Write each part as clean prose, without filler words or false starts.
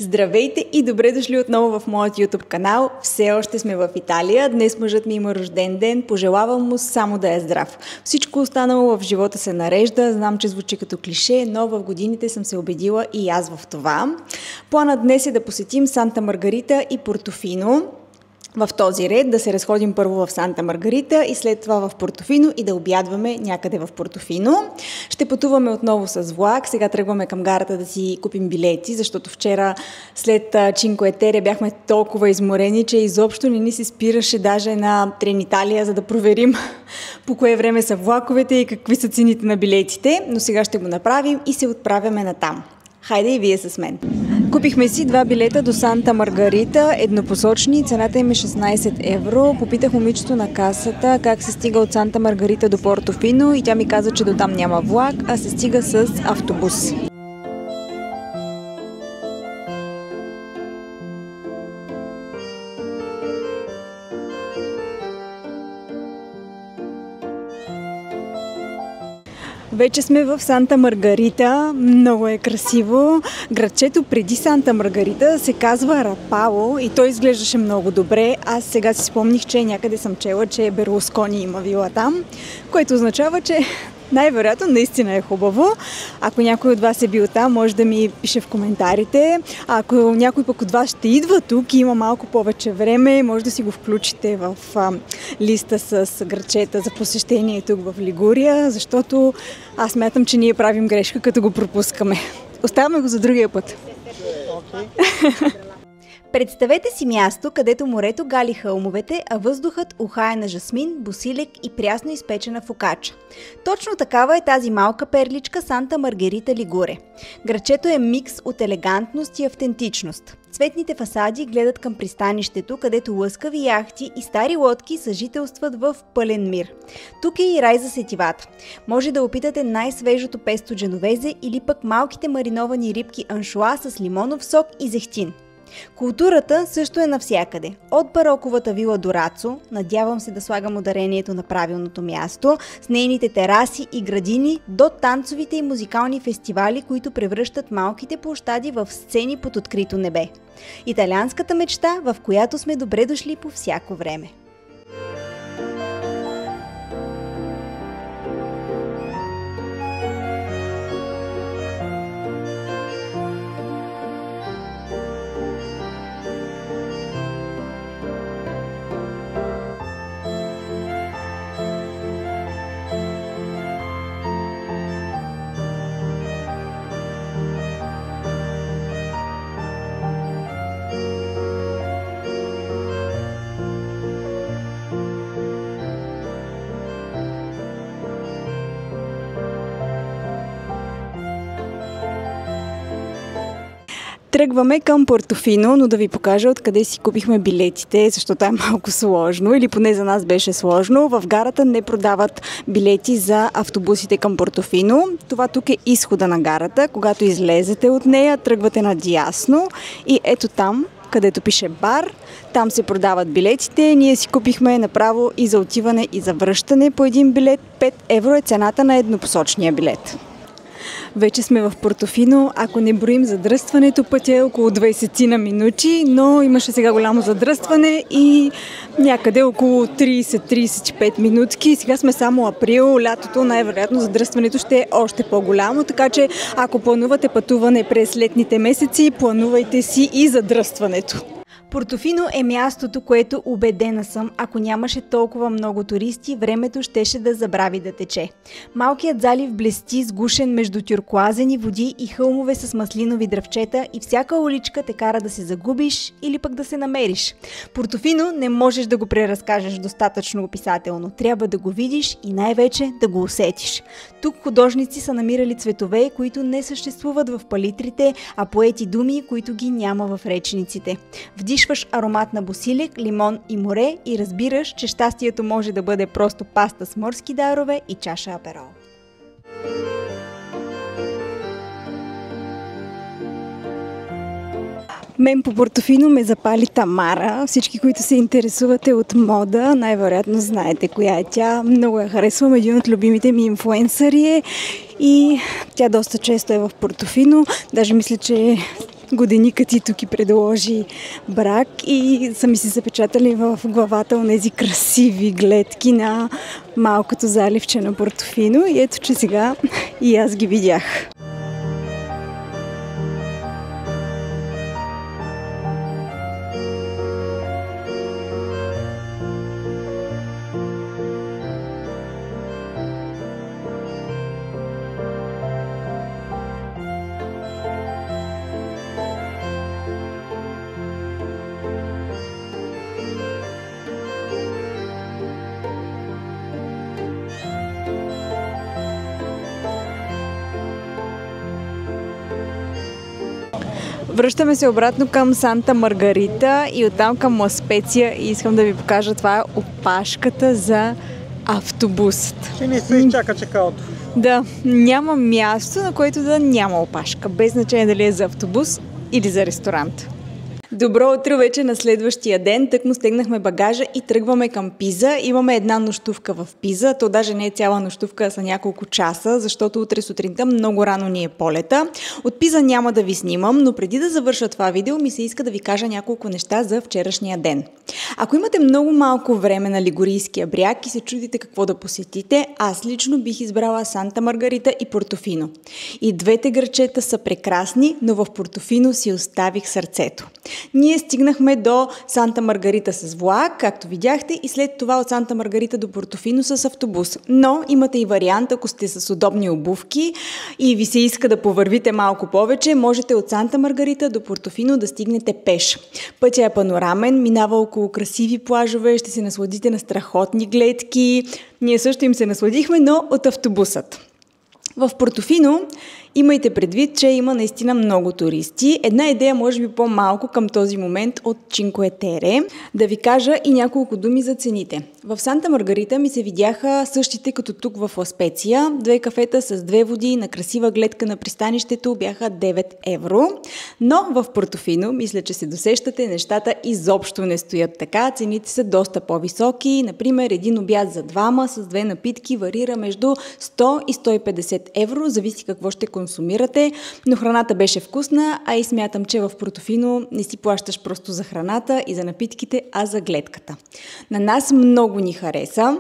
Здравейте и добре дошли отново в моят YouTube канал. Все още сме в Италия. Днес мъжът ми има рожден ден. Пожелавам му само да е здрав. Всичко останало в живота се нарежда. Знам, че звучи като клише, но в годините съм се убедила и аз в това. Планът днес е да посетим Санта Маргарита и Портофино. В този ред да се разходим първо в Санта Маргарита и след това в Портофино и да обядваме някъде в Портофино. Ще пътуваме отново с влак. Сега тръгваме към гарата да си купим билети, защото вчера след Чинко Тере бяхме толкова изморени, че изобщо не ни се спираше даже на Трениталия, за да проверим по кое време са влаковете и какви са цените на билетите. Но сега ще го направим и се отправяме натам. Хайде и вие с мен. Купихме си 2 билета до Санта Маргарита, еднопосочни, цената им е 16 евро. Попитах момичето на касата как се стига от Санта Маргарита до Портофино и тя ми каза, че до там няма влак, а се стига с автобус. Вече сме в Санта Маргарита, много е красиво. Градчето преди Санта Маргарита се казва Рапало и той изглеждаше много добре. Аз сега си спомних, че някъде съм чела, че Берлускони има вила там, което означава, че най-вероятно наистина е хубаво. Ако някой от вас е бил там, може да ми пише в коментарите. А ако някой пък от вас ще идва тук и има малко повече време, може да си го включите в листа с градчета за посещение тук в Лигурия, защото аз смятам, че ние правим грешка, като го пропускаме. Оставяме го за другия път. Представете си място, където морето гали хълмовете, а въздухът ухае на жасмин, босилек и прясно изпечена фокача. Точно такава е тази малка перличка Санта Маргарита Лигуре. Градчето е микс от елегантност и автентичност. Цветните фасади гледат към пристанището, където лъскави яхти и стари лодки съжителстват в пълен мир. Тук е и рай за сетивата. Може да опитате най-свежото песто дженовезе или пък малките мариновани рибки аншоа с лимонов сок и зехтин. Културата също е навсякъде. От бароковата вила Дорацо, надявам се да слагам ударението на правилното място, с нейните тераси и градини, до танцовите и музикални фестивали, които превръщат малките площади в сцени под открито небе. Италианската мечта, в която сме добре дошли по всяко време. Тръгваме към Портофино, но да ви покажа откъде си купихме билетите, защото е малко сложно, или поне за нас беше сложно. В гарата не продават билети за автобусите към Портофино. Това тук е изхода на гарата. Когато излезете от нея, тръгвате надясно и ето там, където пише бар, там се продават билетите. Ние си купихме направо и за отиване, и за връщане по един билет. 5 евро е цената на еднопосочния билет. Вече сме в Портофино. Ако не броим задръстването, пътя е около 20 на минути, но имаше сега голямо задръстване и някъде около 30-35 минутки. Сега сме само април, лятото най-вероятно задръстването ще е още по-голямо, така че ако планувате пътуване през летните месеци, планувайте си и задръстването. Портофино е мястото, което убедена съм, ако нямаше толкова много туристи, времето щеше да забрави да тече. Малкият залив блести сгушен между тюркоазени води и хълмове с маслинови дръвчета и всяка уличка те кара да се загубиш или пък да се намериш. Портофино не можеш да го преразкажеш достатъчно описателно. Трябва да го видиш и най-вече да го усетиш. Тук художници са намирали цветове, които не съществуват в палитрите, а поети думи, които ги няма в речниците. Вдишваш аромат на босилек, лимон и море и разбираш, че щастието може да бъде просто паста с морски дарове и чаша аперол. Мен по Портофино ме запали Тамара. Всички, които се интересувате от мода, най-вероятно знаете коя е тя. Много я харесвам. Един от любимите ми инфлуенсъри е и тя доста често е в Портофино. Даже мисля, че годеникът ти тук и предложи брак и са ми се запечатали в главата онези красиви гледки на малкото заливче на Портофино и ето, че сега и аз ги видях. Връщаме се обратно към Санта Маргарита и оттам към Ла Специя и искам да ви покажа, това е опашката за автобусът. Ще не се изчака чекалото. Да, няма място, на което да няма опашка, без значение дали е за автобус или за ресторант. Добро утро вече на следващия ден. Тъкмо стегнахме багажа и тръгваме към Пиза. Имаме една нощувка в Пиза. То даже не е цяла нощувка, а са няколко часа, защото утре сутринта много рано ни е полета. От Пиза няма да ви снимам, но преди да завърша това видео ми се иска да ви кажа няколко неща за вчерашния ден. Ако имате много малко време на Лигурийския бряг и се чудите какво да посетите, аз лично бих избрала Санта Маргарита и Портофино. И двете градчета са прекрасни, но в Портофино си оставих сърцето. Ние стигнахме до Санта Маргарита с влак, както видяхте, и след това от Санта Маргарита до Портофино с автобус. Но имате и вариант, ако сте с удобни обувки и ви се иска да повървите малко повече, можете от Санта Маргарита до Портофино да стигнете пеш. Пътя е панорамен, минава около красиви плажове, ще се насладите на страхотни гледки. Ние също им се насладихме, но от автобусът. В Портофино имайте предвид, че има наистина много туристи. Една идея може би по-малко към този момент от Чинкое Тере. Да ви кажа и няколко думи за цените. В Санта Маргарита ми се видяха същите като тук в Ла Специя. 2 кафета с 2 води на красива гледка на пристанището бяха 9 евро. Но в Портофино, мисля, че се досещате, нещата изобщо не стоят така. Цените са доста по-високи. Например, един обяд за двама с 2 напитки варира между 100 и 150 евро. Зависи какво ще консумирате, но храната беше вкусна, а и смятам, че в Портофино не си плащаш просто за храната и за напитките, а за гледката. На нас много ни хареса.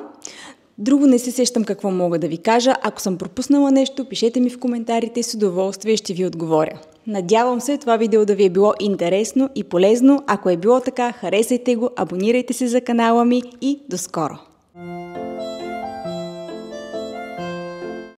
Друго не се сещам какво мога да ви кажа. Ако съм пропуснала нещо, пишете ми в коментарите и с удоволствие ще ви отговоря. Надявам се това видео да ви е било интересно и полезно. Ако е било така, харесайте го, абонирайте се за канала ми и до скоро!